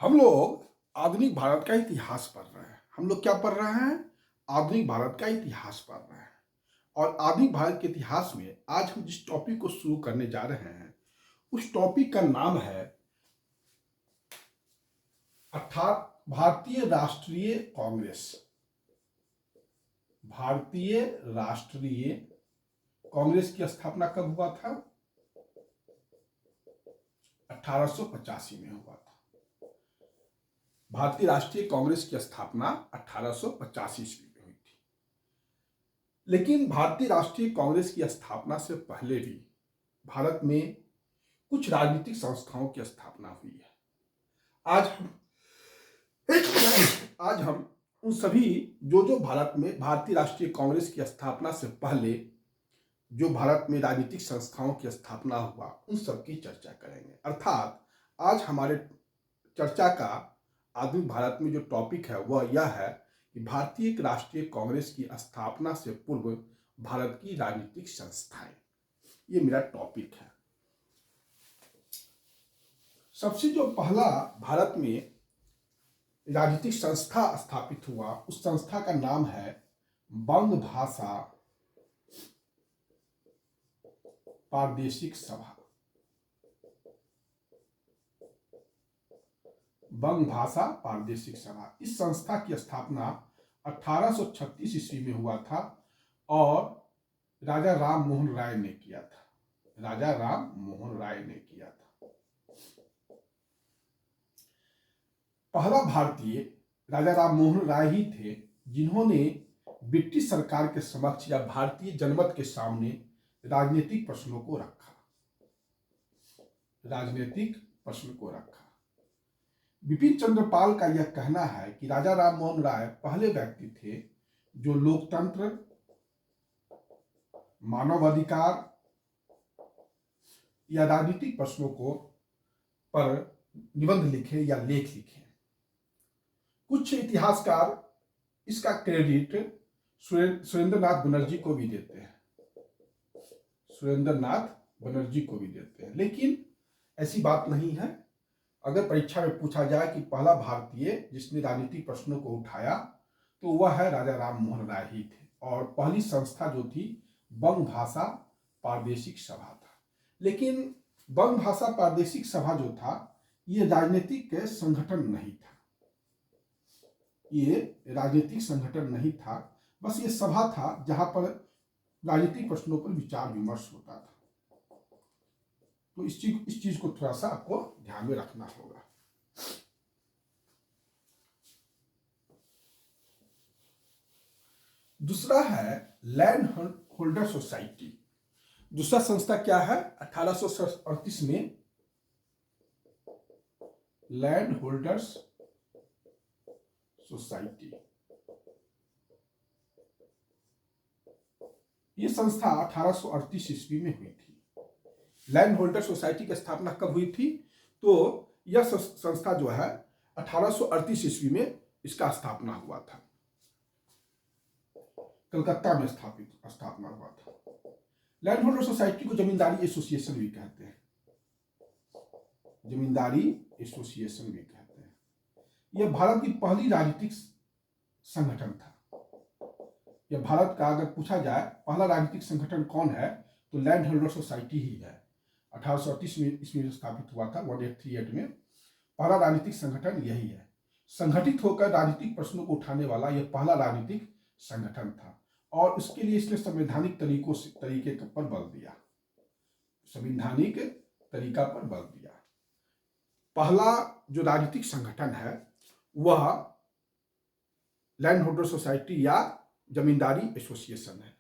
हम लोग आधुनिक भारत का इतिहास पढ़ रहे हैं। हम लोग क्या पढ़ रहे हैं? आधुनिक भारत का इतिहास पढ़ रहे हैं। और आधुनिक भारत के इतिहास में आज हम जिस टॉपिक को शुरू करने जा रहे हैं, उस टॉपिक का नाम है भारतीय राष्ट्रीय कांग्रेस। भारतीय राष्ट्रीय कांग्रेस की स्थापना कब हुआ था? 1885 में हुआ था। भारतीय राष्ट्रीय कांग्रेस की स्थापना 1885 ईस्वी में हुई थी। लेकिन भारतीय राष्ट्रीय कांग्रेस की स्थापना से पहले भी भारत में कुछ राजनीतिक संस्थाओं की स्थापना हुई है। आज हम उन सभी जो भारत में भारतीय राष्ट्रीय कांग्रेस की स्थापना से पहले जो भारत में राजनीतिक संस्थाओं की स्थापना हुआ, उन सब की चर्चा करेंगे। अर्थात आज हमारे चर्चा का आधुनिक भारत में जो टॉपिक है वह यह है कि भारतीय राष्ट्रीय कांग्रेस की स्थापना से पूर्व भारत की राजनीतिक संस्थाएं। ये मेरा टॉपिक है। सबसे जो पहला भारत में राजनीतिक संस्था स्थापित हुआ, उस संस्था का नाम है बंग भाषा प्रादेशिक सभा। बंग भाषा प्रादेशिक सभा। इस संस्था की स्थापना 1836 ईस्वी में हुआ था और राजा राम मोहन राय ने किया था। राजा राम मोहन राय ने किया था। पहला भारतीय राजा राम मोहन राय ही थे जिन्होंने ब्रिटिश सरकार के समक्ष या भारतीय जनमत के सामने राजनीतिक प्रश्नों को रखा। राजनीतिक प्रश्न को रखा। बिपिन चंद्र पाल का यह कहना है कि राजा राम मोहन राय पहले व्यक्ति थे जो लोकतंत्र, मानवाधिकार या राजनीतिक प्रश्नों को पर निबंध लिखे या लेख लिखे। कुछ इतिहासकार इसका क्रेडिट सुरेंद्रनाथ बनर्जी को भी देते हैं। सुरेंद्रनाथ बनर्जी को भी देते हैं, लेकिन ऐसी बात नहीं है। अगर परीक्षा में पूछा जाए कि पहला भारतीय जिसने राजनीतिक प्रश्नों को उठाया तो वह है राजा राम मोहन राय ही थे। और पहली संस्था जो थी बंग भाषा प्रादेशिक सभा था। लेकिन बंग भाषा प्रादेशिक सभा जो था ये राजनीतिक संगठन नहीं था। ये राजनीतिक संगठन नहीं था, बस ये सभा था जहां पर राजनीतिक प्रश्नों पर विचार विमर्श होता था। तो इस चीज को थोड़ा सा आपको ध्यान में रखना होगा। दूसरा है लैंड होल्डर सोसाइटी। दूसरा संस्था क्या है? 1838 में लैंड होल्डर्स सोसाइटी। ये संस्था 1838 ईस्वी में हुई थी। लैंड होल्डर सोसाइटी की स्थापना कब हुई थी? तो यह संस्था जो है 1838 ईस्वी में इसका स्थापना हुआ था। कलकत्ता में स्थापना हुआ था। लैंड होल्डर सोसाइटी को जमींदारी एसोसिएशन भी कहते हैं। जमींदारी एसोसिएशन भी कहते हैं। यह भारत की पहली राजनीतिक संगठन था। यह भारत का अगर पूछा जाए पहला राजनीतिक संगठन कौन है तो लैंड होल्डर सोसाइटी ही है। 1838 में इसमें स्थापित हुआ था, 1838 में। पहला राजनीतिक संगठन यही है। संगठित होकर राजनीतिक प्रश्नों को उठाने वाला यह पहला राजनीतिक संगठन था और इसके लिए इसने संवैधानिक तरीके पर बल दिया। संवैधानिक तरीका पर बल दिया। पहला जो राजनीतिक संगठन है वह लैंड होल्डर सोसाइटी या जमींदारी एसोसिएशन है।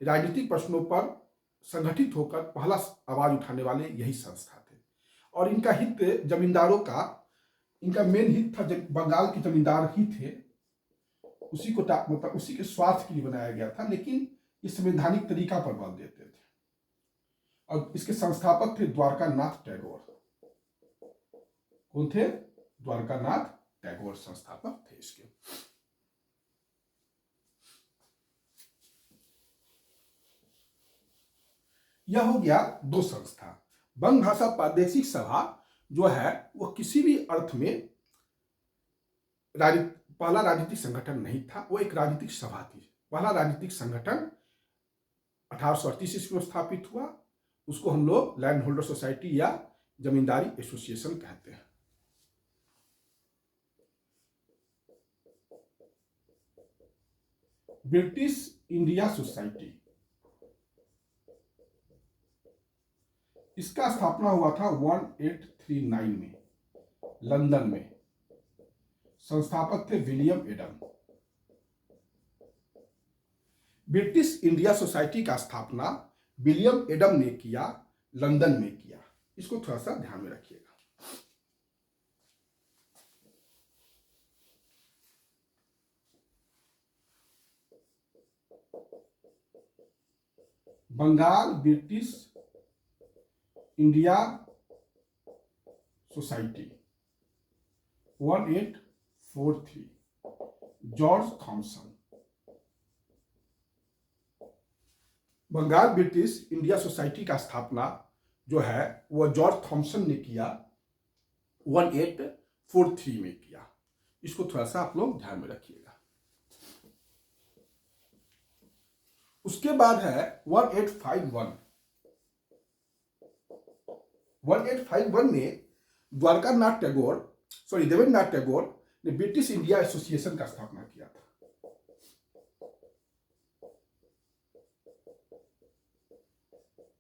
राजनीतिक प्रश्नों पर संगठित होकर पहला आवाज उठाने वाले यही संस्था थे और इनका हित जमींदारों का, इनका मेन हित था बंगाल के जमींदार ही थे। उसी को मतलब उसी के स्वार्थ के लिए बनाया गया था, लेकिन इस संवैधानिक तरीका पर बल देते थे। और इसके संस्थापक थे द्वारकानाथ टैगोर। कौन थे? द्वारकानाथ टैगोर संस्थापक थे इसके। यह हो गया दो संस्था। बंग भाषा प्रादेशिक सभा जो है वह किसी भी अर्थ में पहला राजनीतिक संगठन नहीं था, वो एक राजनीतिक सभा थी। पहला राजनीतिक संगठन 1838 ईस्वी में स्थापित हुआ। उसको हम लोग लैंड होल्डर सोसाइटी या जमींदारी एसोसिएशन कहते हैं। ब्रिटिश इंडिया सोसाइटी, इसका स्थापना हुआ था 1839 में लंदन में। संस्थापक थे William Adam. British India Society का स्थापना विलियम एडम ने किया, लंदन में किया। इसको थोड़ा सा ध्यान में रखिएगा। Bengal British India Society 1843, George Thomson. Bengal British India Society का स्थापना जो है वह जॉर्ज थॉमसन ने किया, 1843 में किया। इसको थोड़ा सा आप लोग ध्यान में रखिएगा। उसके बाद है 1851। 1851 में देवेंद्रनाथ टैगोर ने ब्रिटिश इंडिया एसोसिएशन का स्थापना किया था।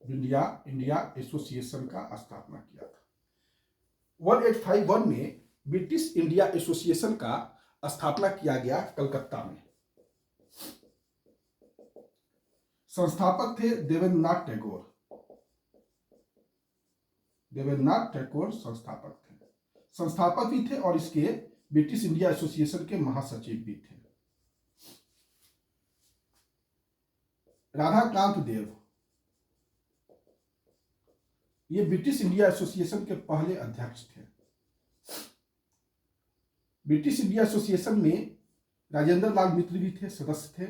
इंडिया एसोसिएशन का स्थापना किया था। 1851 में ब्रिटिश इंडिया एसोसिएशन का स्थापना किया गया कलकत्ता में। संस्थापक थे देवेंद्रनाथ टैगोर संस्थापक थे, संस्थापक भी थे और इसके ब्रिटिश इंडिया एसोसिएशन के महासचिव भी थे। राधाकांत देव, ये ब्रिटिश इंडिया एसोसिएशन के पहले अध्यक्ष थे। ब्रिटिश इंडिया एसोसिएशन में राजेंद्र लाल मित्र भी थे, सदस्य थे।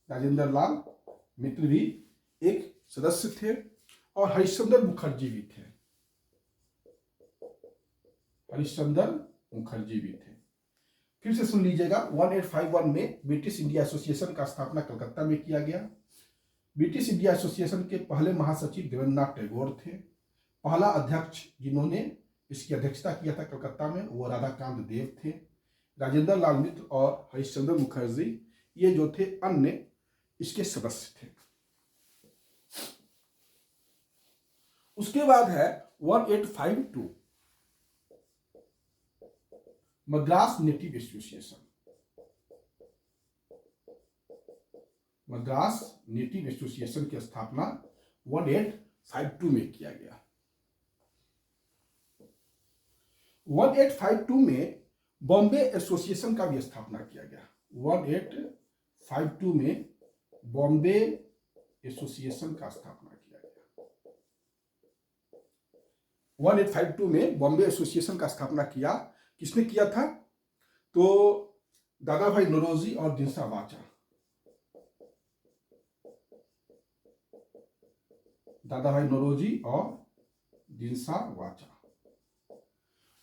राजेंद्र लाल मित्र भी एक सदस्य थे और हरिश्चंद्र मुखर्जी भी थे। फिर से सुन लीजिएगा। 1851 में ब्रिटिश इंडिया एसोसिएशन का स्थापना कलकत्ता में किया गया। ब्रिटिश इंडिया एसोसिएशन के पहले महासचिव देवेंद्रनाथ टैगोर थे। पहला अध्यक्ष जिन्होंने इसकी अध्यक्षता किया था कलकत्ता में, वो राधाकांत देव थे। राजेंद्र लाल मित्र और हरिश्चंद्र मुखर्जी ये जो थे अन्य इसके सदस्य थे। उसके बाद है 1852 Madras native association. Madras native association की स्थापना 1852 में किया गया। 1852 में बॉम्बे एसोसिएशन का भी स्थापना किया गया। 1852 में बॉम्बे एसोसिएशन का स्थापना किया गया। 1852 में बॉम्बे एसोसिएशन का स्थापना किया। किसने किया था? तो दादा भाई नौरोजी और दिनसा वाचा। दादा भाई नौरोजी और दिनसा वाचा।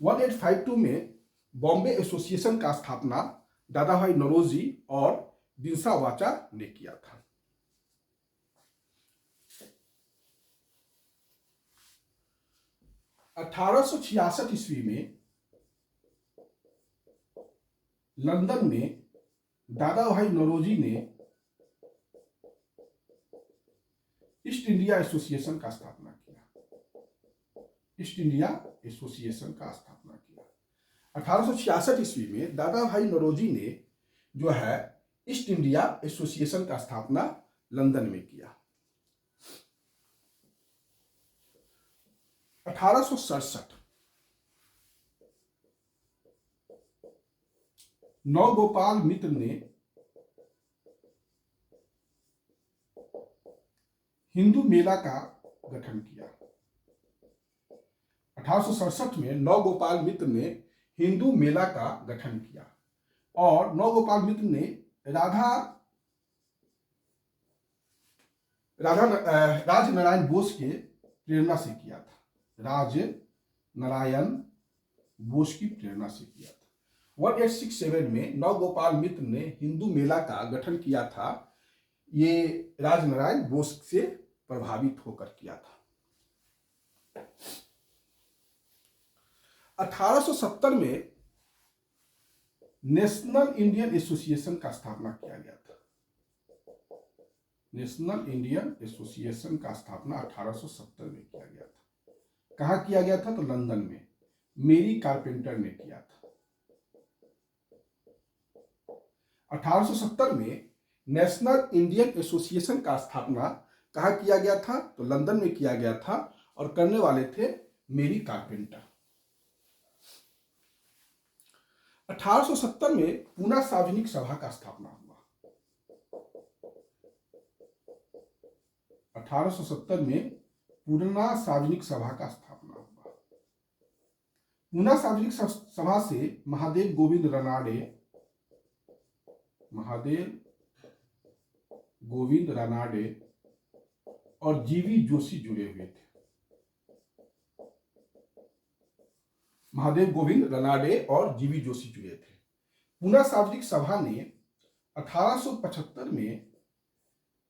1852 में बॉम्बे एसोसिएशन का स्थापना दादा भाई नौरोजी और दिनसा वाचा ने किया था। अठारह ईस्वी में लंदन में दादा भाई नौरोजी ने ईस्ट इंडिया एसोसिएशन का स्थापना किया। ईस्ट इंडिया एसोसिएशन का स्थापना किया। 1866 ईस्वी में दादा भाई नौरोजी ने जो है ईस्ट इंडिया एसोसिएशन का स्थापना लंदन में किया। 1867 नवगोपाल मित्र ने हिंदू मेला का गठन किया। 1867 में नवगोपाल मित्र ने हिंदू मेला का गठन किया और नवगोपाल मित्र ने राज नारायण बोस के प्रेरणा से किया था। राज नारायण बोस की प्रेरणा से किया था। 1867 में नवगोपाल मित्र ने हिंदू मेला का गठन किया था। ये राजनारायण बोस से प्रभावित होकर किया था। 1870 में नेशनल इंडियन एसोसिएशन का स्थापना किया गया था। नेशनल इंडियन एसोसिएशन का स्थापना 1870 में किया गया था। कहाँ किया गया था? तो लंदन में मेरी कारपेंटर ने किया था। 1870 में नेशनल इंडियन एसोसिएशन का स्थापना कहाँ किया गया था? तो लंदन में किया गया था और करने वाले थे मेरी कारपेंटर। 1870 में पूना सार्वजनिक सभा का स्थापना हुआ। 1870 में पूना सार्वजनिक सभा का स्थापना हुआ। पूना सार्वजनिक सभा से महादेव गोविंद रानाडे और जीवी जोशी जुड़े हुए थे। महादेव गोविंद रानाडे और जीवी जोशी जुड़े थे। पूना सार्वजनिक सभा ने 1875 में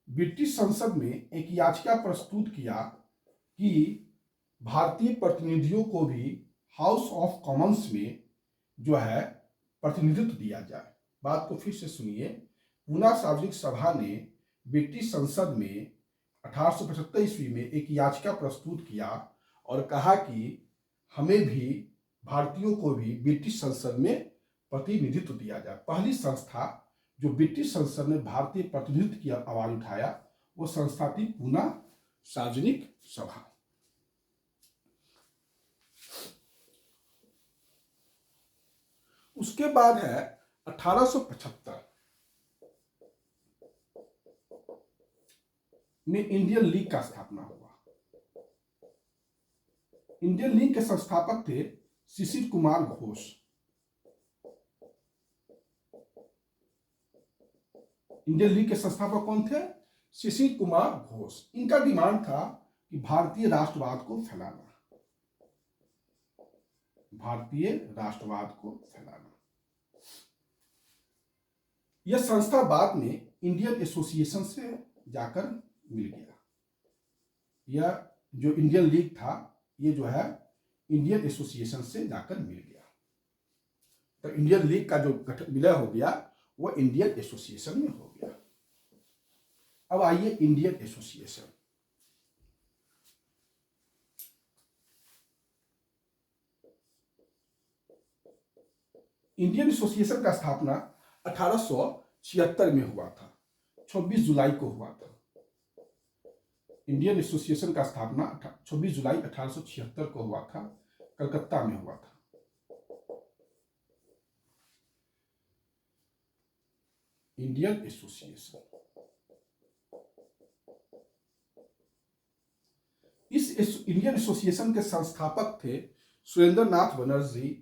ब्रिटिश संसद में एक याचिका प्रस्तुत किया कि भारतीय प्रतिनिधियों को भी हाउस ऑफ कॉमन्स में जो है प्रतिनिधित्व दिया जाए। बात को फिर से सुनिए। पूना सार्वजनिक सभा ने ब्रिटिश संसद में 1875 ईस्वी में एक याचिका प्रस्तुत किया और कहा कि हमें भी भारतीयों को भी ब्रिटिश संसद में प्रतिनिधित्व दिया जाए। पहली संस्था जो ब्रिटिश संसद में भारतीय प्रतिनिधित्व की आवाज उठाया वो संस्था थी पूना सार्वजनिक सभा। उसके बाद है 1875 में इंडियन लीग का स्थापना हुआ। इंडियन लीग के संस्थापक थे शिशिर कुमार घोष। इंडियन लीग के संस्थापक कौन थे? शिशिर कुमार घोष। इनका डिमांड था कि भारतीय राष्ट्रवाद को फैलाना, भारतीय राष्ट्रवाद को फैलाना। यह संस्था बाद में इंडियन एसोसिएशन से जाकर मिल गया। यह जो इंडियन लीग था ये जो है इंडियन एसोसिएशन से जाकर मिल गया। तो इंडियन लीग का जो गठन विलय हो गया वो इंडियन एसोसिएशन में हो गया। अब आइए इंडियन एसोसिएशन। इंडियन एसोसिएशन का स्थापना 1876 में हुआ था। 26 जुलाई को हुआ था। इंडियन एसोसिएशन का स्थापना 26 जुलाई 1876 को हुआ था। कलकत्ता में हुआ था। इंडियन एसोसिएशन, इस इंडियन एसोसिएशन के संस्थापक थे सुरेंद्र नाथ बनर्जी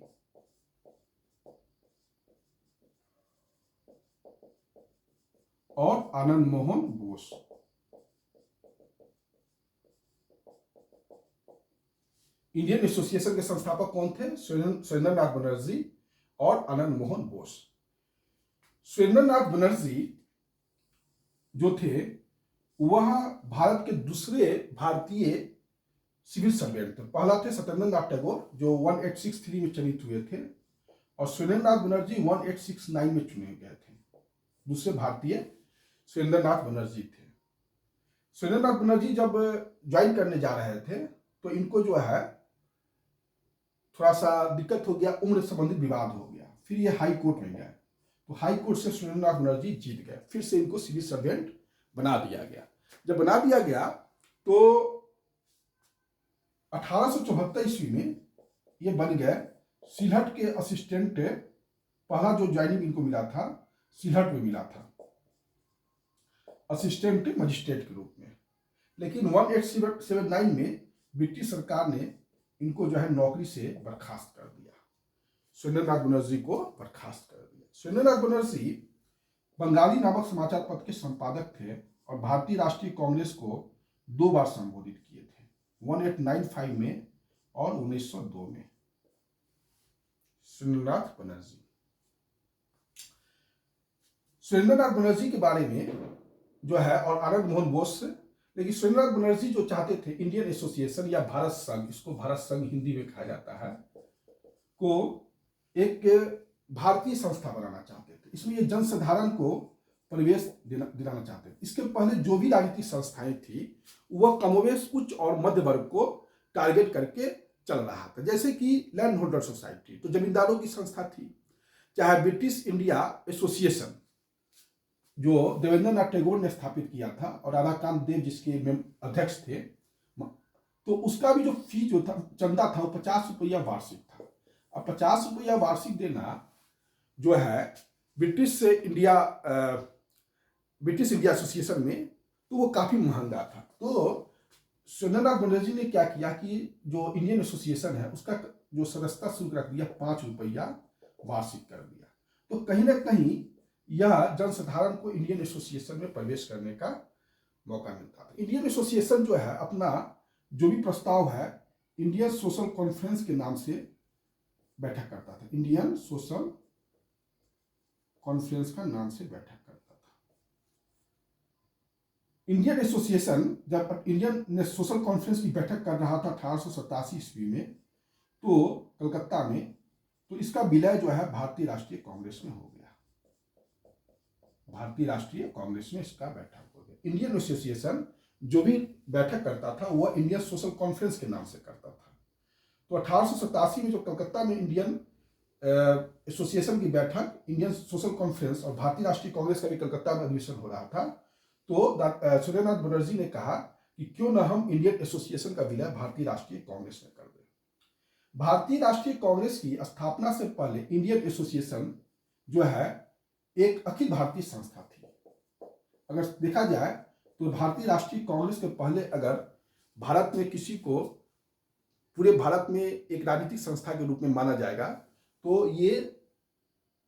और आनंद मोहन बोस। इंडियन एसोसिएशन के संस्थापक कौन थे? सुरेंद्र नाथ बनर्जी और आनंद मोहन बोस। सुरेंद्र नाथ बनर्जी जो थे वह भारत के दूसरे भारतीय सिविल सर्वेंट थे। पहला थे सत्येंद्र नाथ टैगोर जो 1863 में चयनित हुए थे और सुरेंद्र नाथ बनर्जी 1869 में चुने गए थे। दूसरे भारतीय सुरेंद्र नाथ बनर्जी थे। सुरेंद्र नाथ बनर्जी जब ज्वाइन करने जा रहे थे तो इनको जो है थोड़ा सा दिक्कत हो गया, उम्र संबंधित विवाद हो गया। फिर ये हाई कोर्ट में गए तो हाई कोर्ट से सुरेंद्र नाथ बनर्जी जीत गए। फिर से इनको सिविल सर्वेंट बना दिया गया। जब बना दिया गया तो 1874 ईस्वी में ये बन गए सिलहट के असिस्टेंट। पहला जो ज्वाइनिंग इनको मिला था सिलहट में मिला था असिस्टेंट मजिस्ट्रेट के रूप में। लेकिन 1879 में ब्रिटिश सरकार ने इनको जो है नौकरी से बर्खास्त कर दिया। सुरेंद्र नाथ बनर्जी को बर्खास्त कर दिया। सुरेंद्र नाथ बनर्जी बंगाली नामक समाचार पत्र के संपादक थे और भारतीय राष्ट्रीय कांग्रेस को 2 बार संबोधित किए थे, 1895 में और 1902 में। सुरेंद्रनाथ बनर्जी। सुरेंद्रनाथ बनर्जी के बारे में जो है, और आनंद मोहन बोस, लेकिन सुरेंद्रनाथ बनर्जी जो चाहते थे इंडियन एसोसिएशन या भारत संघ, इसको भारत संघ हिंदी में कहा जाता है, को एक भारतीय संस्था बनाना चाहते थे। इसमें ये जनसाधारण को प्रवेश दिलाना चाहते थे। इसके पहले जो भी राजनीतिक संस्थाएं थी वह कमोवेश उच्च और मध्य वर्ग को टारगेट करके चल रहा था। जैसे कि लैंड होल्डर सोसाइटी तो जमींदारों की संस्था थी, चाहे ब्रिटिश इंडिया एसोसिएशन जो देवेंद्रनाथ टैगोर ने स्थापित किया था और राधाकांत देव जिसके अध्यक्ष थे, तो उसका भी जो फी जो था, चंदा था, वो 50 रुपया वार्षिक था। अब 50 रुपया वार्षिक देना जो है ब्रिटिश इंडिया एसोसिएशन में, तो वो काफी महंगा था। तो सुरेंद्रनाथ बनर्जी ने क्या किया कि जो इंडियन एसोसिएशन है उसका जो सदस्यता शुल्क रख दिया 5 रुपया वार्षिक कर दिया। तो कहीं ना कहीं यह जनसाधारण को इंडियन एसोसिएशन में प्रवेश करने का मौका मिलता था। इंडियन एसोसिएशन जो है अपना जो भी प्रस्ताव है इंडियन सोशल कॉन्फ्रेंस के नाम से बैठक करता था। इंडियन सोशल कॉन्फ्रेंस का नाम से बैठक करता था। इंडियन एसोसिएशन जब इंडियन सोशल कॉन्फ्रेंस की बैठक कर रहा था 1887 ईस्वी में, तो कलकत्ता में, तो इसका विलय जो है भारतीय राष्ट्रीय कांग्रेस में हो गया। भारतीय राष्ट्रीय कांग्रेस में इसका बैठक हो गया। इंडियन एसोसिएशन जो भी बैठक करता था वह इंडियन सोशल कॉन्फ्रेंस के नाम से करता था। तो 1887 में जो कलकत्ता में इंडियन एसोसिएशन की बैठक, इंडियन सोशल कॉन्फ्रेंस और भारतीय राष्ट्रीय कांग्रेस का भी कलकत्ता में अधिवेशन हो रहा था, तो सुरेंद्रनाथ बनर्जी ने कहा कि क्यों न हम इंडियन एसोसिएशन का विलय भारतीय राष्ट्रीय कांग्रेस में कर दें। भारतीय राष्ट्रीय कांग्रेस की स्थापना से पहले इंडियन एसोसिएशन जो है एक अखिल भारतीय संस्था थी। अगर देखा जाए तो भारतीय राष्ट्रीय कांग्रेस के पहले अगर भारत में किसी को पूरे भारत में एक राजनीतिक संस्था के रूप में माना जाएगा तो ये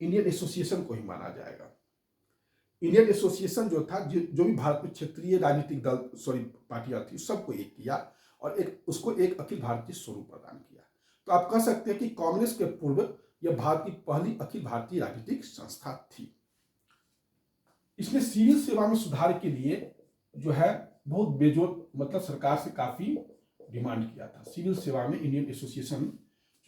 इंडियन एसोसिएशन को ही माना जाएगा। इंडियन एसोसिएशन जो था, जो भी भारत में क्षेत्रीय राजनीतिक दल पार्टियां थी सबको एक किया और उसको एक अखिल भारतीय स्वरूप प्रदान किया। तो आप कह सकते हैं कि कांग्रेस के पूर्व यह भारत की पहली अखिल भारतीय राजनीतिक संस्था थी। इसमें सिविल सेवा में सुधार के लिए जो है बहुत बेजोर, मतलब सरकार से काफी डिमांड किया था। सिविल सेवा में इंडियन एसोसिएशन,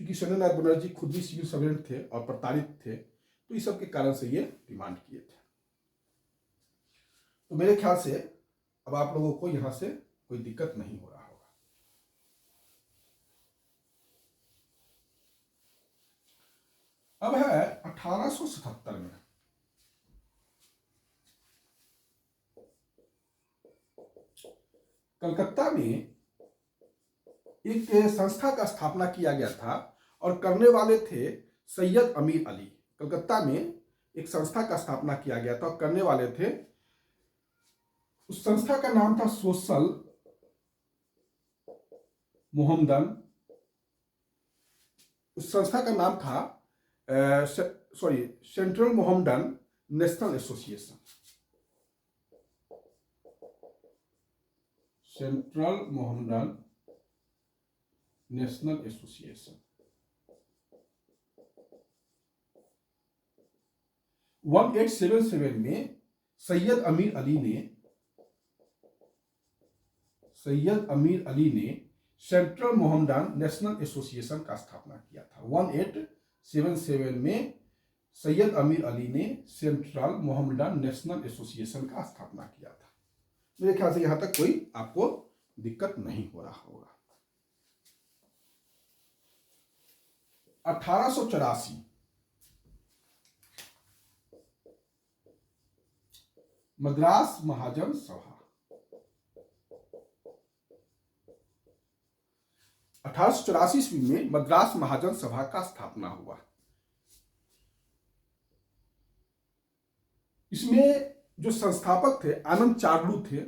क्योंकि सुरेंद्रनाथ बनर्जी खुद भी सिविल सर्वेंट थे और प्रताड़ित थे, तो इस सब के कारण से ये डिमांड किए थे। तो मेरे ख्याल से अब आप लोगों को यहां से कोई दिक्कत नहीं हो रहा होगा। अब है 1877 में कलकत्ता में एक संस्था का स्थापना किया गया था और करने वाले थे सैयद अमीर अली। कलकत्ता में एक संस्था का स्थापना किया गया था और करने वाले थे, उस संस्था का नाम था सोशल मोहम्मदन, उस संस्था का नाम था central Mohammedan national association. Central Mohammedan national association 1877 में सैयद अमीर अली ने सेंट्रल मोहम्मदन नेशनल एसोसिएशन का स्थापना किया था। 1877 में सैयद अमीर अली ने सेंट्रल मोहम्मदन नेशनल एसोसिएशन का स्थापना किया था। मेरे ख्याल से यहां तक कोई आपको दिक्कत नहीं हो रहा होगा। 1884 मद्रास महाजन सभा। 1884 ईस्वी में मद्रास महाजन सभा का स्थापना हुआ। इसमें जो संस्थापक थे आनंद चार्लू थे।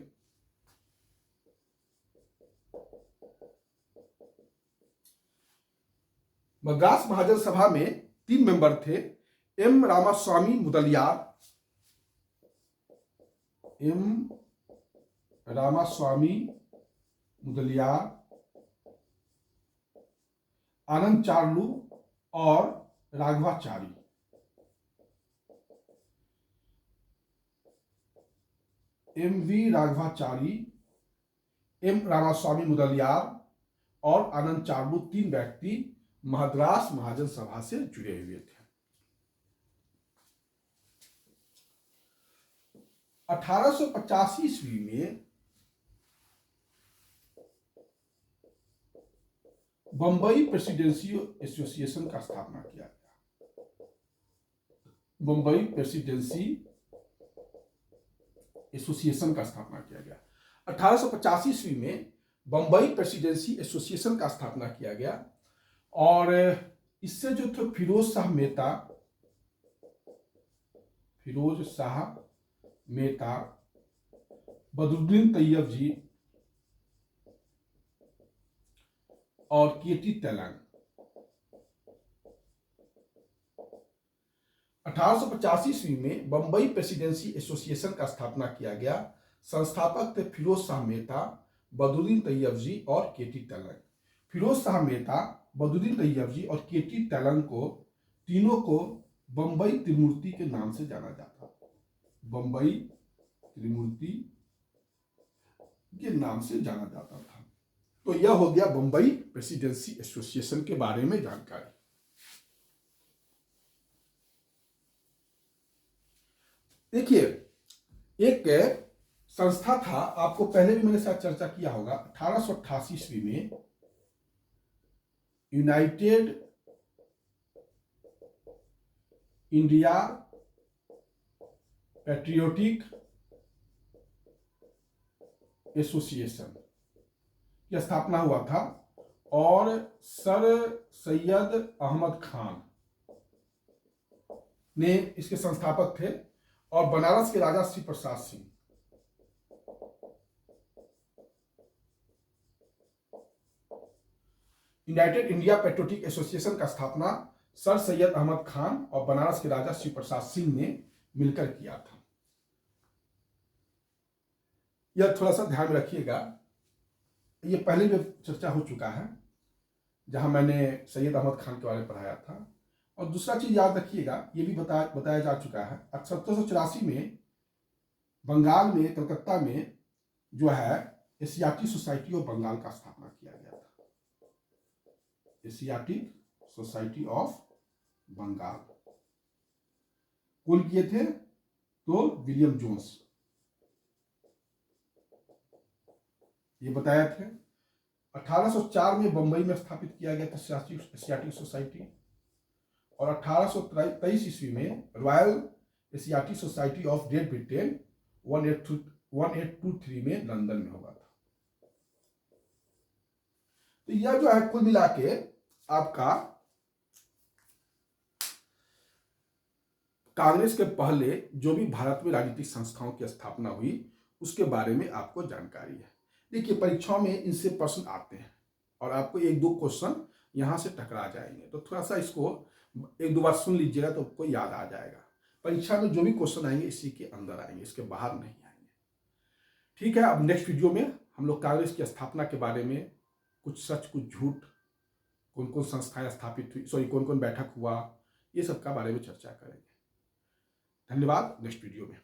मद्रास महाजन सभा में 3 मेंबर थे, एम रामास्वामी मुदलियार, आनंद चार्लू और राघवाचारी, एम.वी. राघवाचारी, एम. रामास्वामी मुदलियार और आनंद चार्बू, 3 व्यक्ति मद्रास महाजन सभा से जुड़े हुए थे। 1885 ईस्वी में बंबई प्रेसिडेंसी एसोसिएशन का स्थापना किया गया। बंबई प्रेसिडेंसी एसोसिएशन का स्थापना किया गया। 1885 ईस्वी में बंबई प्रेसिडेंसी एसोसिएशन का स्थापना किया गया और इससे जो थे फिरोज शाह मेहता, बदरुद्दीन तैयब जी और के.टी. तेलंग। 1885 ईस्वी में बंबई प्रेसिडेंसी एसोसिएशन का स्थापना किया गया। संस्थापक थे फिरोज शाह मेहता, बदरुद्दीन तैयब जी और के.टी. तेलंग। फिरोज शाह मेहता, बदरुद्दीन तैयब जी और के.टी. तेलंग को तीनों को बंबई त्रिमूर्ति के नाम से जाना जाता। बंबई त्रिमूर्ति के नाम से जाना जाता था। तो यह हो गया बंबई प्रेसिडेंसी एसोसिएशन के बारे में जानकारी। देखिए, एक संस्था था, आपको पहले भी मैंने शायद चर्चा किया होगा। 1888 ईस्वी में यूनाइटेड इंडिया पैट्रियोटिक एसोसिएशन की स्थापना हुआ था और सर सैयद अहमद खान ने इसके संस्थापक थे और बनारस के राजा Shri Prasad Singh. United India Patriotic Association का स्थापना सर सैयद अहमद खान और बनारस के राजा श्री प्रसाद सिंह ने मिलकर किया था। यह थोड़ा सा ध्यान में रखिएगा, ये पहले भी चर्चा हो चुका है जहां मैंने सैयद अहमद खान के बारे में पढ़ाया था। और दूसरा चीज याद रखिएगा, ये भी बताया जा चुका है, 1784 में बंगाल में, कलकत्ता में जो है एशियाटिक सोसाइटी ऑफ बंगाल का स्थापना किया गया था। एशियाटिक सोसाइटी ऑफ बंगाल कौन किए थे? तो विलियम जोन्स, ये बताया थे। 1804 में बंबई में स्थापित किया गया था एशियाटिक सोसाइटी और 1823 ईस्वी में royal Asiatic society of great Britain 1823 में लंदन में हुआ था। तो यह जो है कुल मिला के आपका कांग्रेस के पहले जो भी भारत में राजनीतिक संस्थाओं की स्थापना हुई उसके बारे में आपको जानकारी है। देखिए, परीक्षाओं में इनसे प्रश्न आते हैं और आपको 1-2 क्वेश्चन यहां से टकरा जाएंगे, तो थोड़ा सा इसको 1-2 बार सुन लीजिएगा तो आपको याद आ जाएगा। परीक्षा में जो भी क्वेश्चन आएंगे इसी के अंदर आएंगे, इसके बाहर नहीं आएंगे। ठीक है, अब नेक्स्ट वीडियो में हम लोग कांग्रेस की स्थापना के बारे में, कुछ सच कुछ झूठ, कौन कौन संस्थाएं स्थापित हुई, कौन कौन बैठक हुआ, ये सब का बारे में चर्चा करेंगे। धन्यवाद। नेक्स्ट वीडियो में